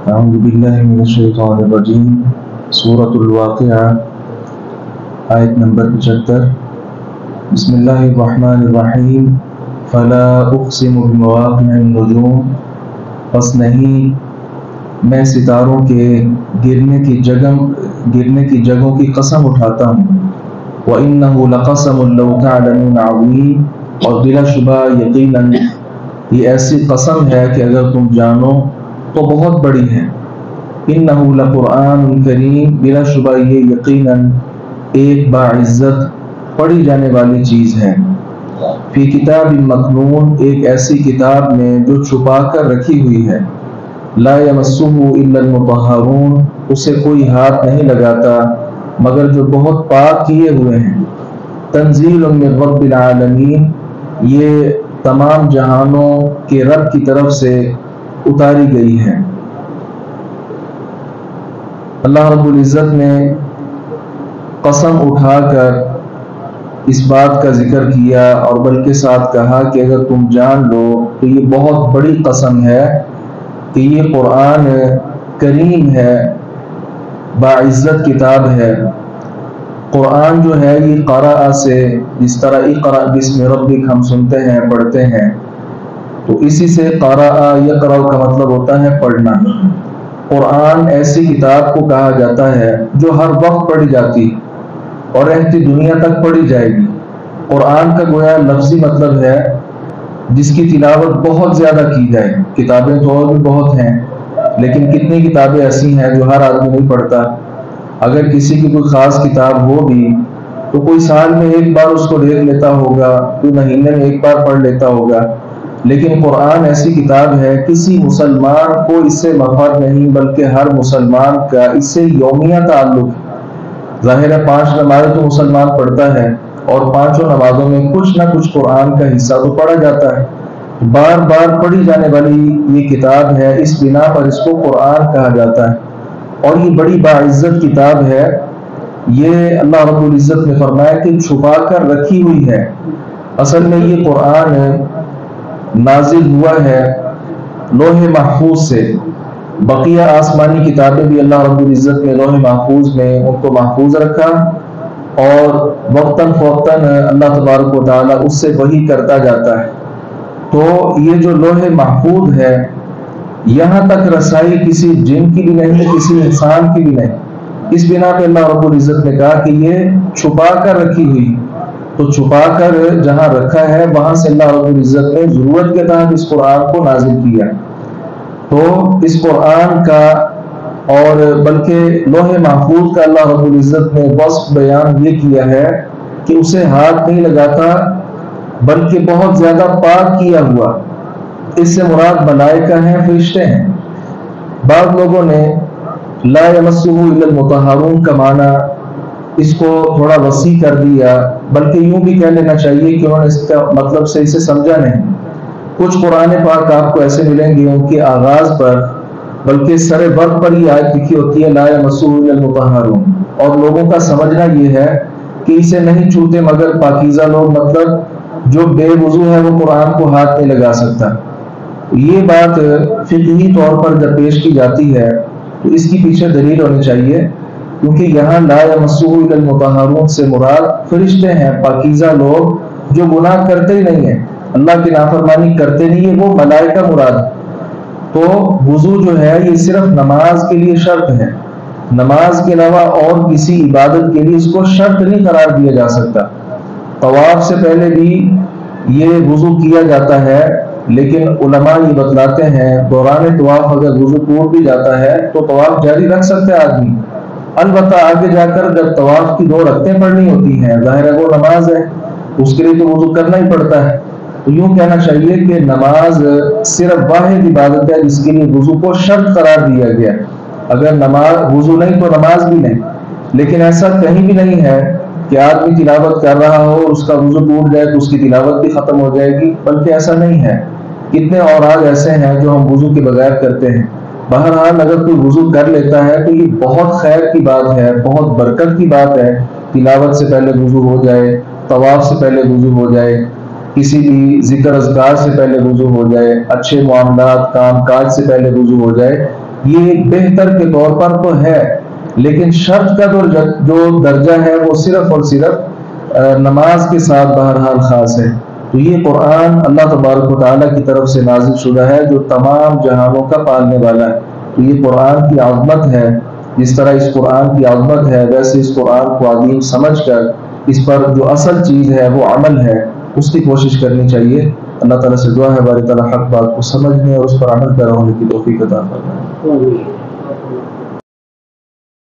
اعوذ باللہ من الشیطان الرجیم۔ سورۃ الواقعہ، آیت نمبر 75۔ بسم اللہ الرحمن الرحیم۔ فلا اقسم بمواقع النجوم، پس نہیں میں ستاروں کے گرنے کی جگہوں کی قسم اٹھاتا ہوں۔ وَإِنَّهُ لَقَسَمٌ لَوْ تَعْلَمُونَ عَظِيمٌ، اور بلا شبہ یقیناً یہ ایسی قسم ہے کہ اگر تم جانو تو بہت بڑی ہے۔ إِنَّهُ لَقُرْآنٌ کریم، بلا شبہ یہ یقیناً ایک باعزت پڑھی جانے والی چیز ہے۔ فی کتاب مکنون، ایک ایسی کتاب میں جو چھپا کر رکھی ہوئی ہے۔ لا یمسہ الا المطہرون، اسے کوئی ہاتھ نہیں لگاتا مگر جو بہت پاک کیے ہوئے ہیں۔ تنزیل من رب العالمین، یہ تمام جہانوں کے رب کی طرف سے اتاری گئی ہے۔ اللہ رب العزت نے قسم اٹھا کر اس بات کا ذکر کیا اور بلکہ ساتھ کہا کہ اگر تم جان لو تو یہ بہت بڑی قسم ہے کہ یہ قرآن کریم ہے، باعزت کتاب ہے۔ قرآن جو ہے یہ قرأ سے، جس طرح اقرأ بسم ربک ہم سنتے ہیں پڑھتے ہیں، تو اسی سے قرأ یقرأ کا مطلب ہوتا ہے پڑھنا۔ قرآن ایسی کتاب کو کہا جاتا ہے جو ہر وقت پڑھی جاتی اور رہتی دنیا تک پڑھی جائے گی۔ قرآن کا گویا لفظی مطلب ہے جس کی تلاوت بہت زیادہ کی جائے۔ کتابیں تو اور بھی بہت ہیں، لیکن کتنی کتابیں ایسی ہیں جو ہر آدمی نہیں پڑھتا۔ اگر کسی کی کوئی خاص کتاب ہو بھی تو کوئی سال میں ایک بار اس کو دیکھ لیتا ہوگا، کوئی مہینے میں ایک بار پڑھ لیتا ہوگا، لیکن قرآن ایسی کتاب ہے کسی مسلمان کو اس سے مفاد نہیں، بلکہ ہر مسلمان کا اس سے یومیہ تعلق ہے۔ ظاہر ہے 5 نمازیں تو مسلمان پڑھتا ہے اور 5 نمازوں میں کچھ نہ کچھ قرآن کا حصہ تو پڑھا جاتا ہے۔ بار بار پڑھی جانے والی یہ کتاب ہے، اس بنا پر اس کو قرآن کہا جاتا ہے اور یہ بڑی باعزت کتاب ہے۔ یہ اللہ رب العزت نے فرمایا کہ چھپا کر رکھی ہوئی ہے۔ اصل میں یہ قرآن نازل ہوا ہے لوح محفوظ سے۔ بقیہ آسمانی کتابیں بھی اللہ رب العزت نے لوح محفوظ میں ان کو محفوظ رکھا اور وقتاً فوقتاً اللہ تبارک و تعالیٰ اس سے وحی کرتا جاتا ہے۔ تو یہ جو لوح محفوظ ہے، یہاں تک رسائی کسی جن کی بھی نہیں، کسی انسان کی بھی نہیں۔ اس بنا پہ اللہ رب العزت نے کہا کہ یہ چھپا کر رکھی ہوئی، تو چھپا کر جہاں رکھا ہے وہاں سے اللہ رب العزت نے ضرورت کے تحت اس قرآن کو نازل کیا۔ تو اس قرآن کا اور بلکہ لوح محفوظ کا اللہ رب العزت نے وصف بیان یہ کیا ہے کہ اسے ہاتھ نہیں لگاتا بلکہ بہت زیادہ پاک کیا ہوا۔ اس سے مراد ملائکہ ہیں، فرشتے ہیں۔ بعض لوگوں نے لا یمسہ الا المطہرون کا معنی اس کو تھوڑا وسیع کر دیا، بلکہ یوں بھی کہہ لینا چاہیے کہ انہوں نے اس کا مطلب سے اسے سمجھا نہیں۔ کچھ قرآن پاک آپ کو ایسے ملیں گے ان کے آغاز پر بلکہ سر وقت پر ہی آیت لکھی ہوتی ہے لا یمسہ الا المطہرون، اور لوگوں کا سمجھنا یہ ہے کہ اسے نہیں چھوتے مگر پاکیزہ لوگ، مطلب جو بے وضو ہے وہ قرآن کو ہاتھ نہیں لگا سکتا۔ یہ بات فقہی طور پر جب پیش کی جاتی ہے تو اس کی پیچھے دلیل ہونی چاہیے، کیونکہ یہاں لا یمسہ الا المطہرون سے مراد فرشتے ہیں، پاکیزہ لوگ جو گناہ کرتے ہی نہیں ہیں، اللہ کی نافرمانی کرتے نہیں ہیں، وہ ملائکہ مراد ہے۔ تو وضو جو ہے یہ صرف نماز کے لیے شرط ہے، نماز کے علاوہ اور کسی عبادت کے لیے اس کو شرط نہیں قرار دیا جا سکتا۔ طواف سے پہلے بھی یہ وضو کیا جاتا ہے، لیکن علماء یہ بتلاتے ہیں دوران طواف اگر وضو ٹوٹ بھی جاتا ہے تو طواف جاری رکھ سکتا ہے آدمی، البتہ آگے جا کر جب طواف کی 2 رکعتیں پڑھنی ہوتی ہیں، ظاہر ہے وہ نماز ہے، اس کے لیے تو وضو کرنا ہی پڑتا ہے۔ تو یوں کہنا چاہیے کہ نماز صرف واحد عبادت ہے جس کے لیے وضو کو شرط قرار دیا گیا۔ اگر نماز وضو نہیں تو نماز بھی نہیں، لیکن ایسا کہیں بھی نہیں ہے کہ آدمی تلاوت کر رہا ہو اس کا وضو ٹوٹ جائے تو اس کی تلاوت بھی ختم ہو جائے گی، بلکہ ایسا نہیں ہے۔ کتنے اوراق ایسے ہیں جو ہم وضو کے بغیر کرتے ہیں۔ بہرحال اگر کوئی وضو کر لیتا ہے تو یہ بہت خیر کی بات ہے، بہت برکت کی بات ہے۔ تلاوت سے پہلے وضو ہو جائے، طواف سے پہلے وضو ہو جائے، کسی بھی ذکر اذکار سے پہلے وضو ہو جائے، اچھے معاملات کام کاج سے پہلے وضو ہو جائے، یہ بہتر کے طور پر تو ہے، لیکن شرط کا جو درجہ ہے وہ صرف اور صرف نماز کے ساتھ بہرحال خاص ہے۔ تو یہ قرآن اللہ تبارک و تعالیٰ کی طرف سے نازل شدہ ہے جو تمام جہانوں کا پالنے والا ہے۔ تو یہ قرآن کی عظمت ہے، جس طرح اس قرآن کی عظمت ہے ویسے اس قرآن کو عظیم سمجھ کر اس پر جو اصل چیز ہے وہ عمل ہے، اس کی کوشش کرنی چاہیے۔ اللہ تعالیٰ سے دعا ہے باری تعالیٰ حق بات کو سمجھنے اور اس پر عمل پیرا ہونے کی توفیق عطا فرمائے۔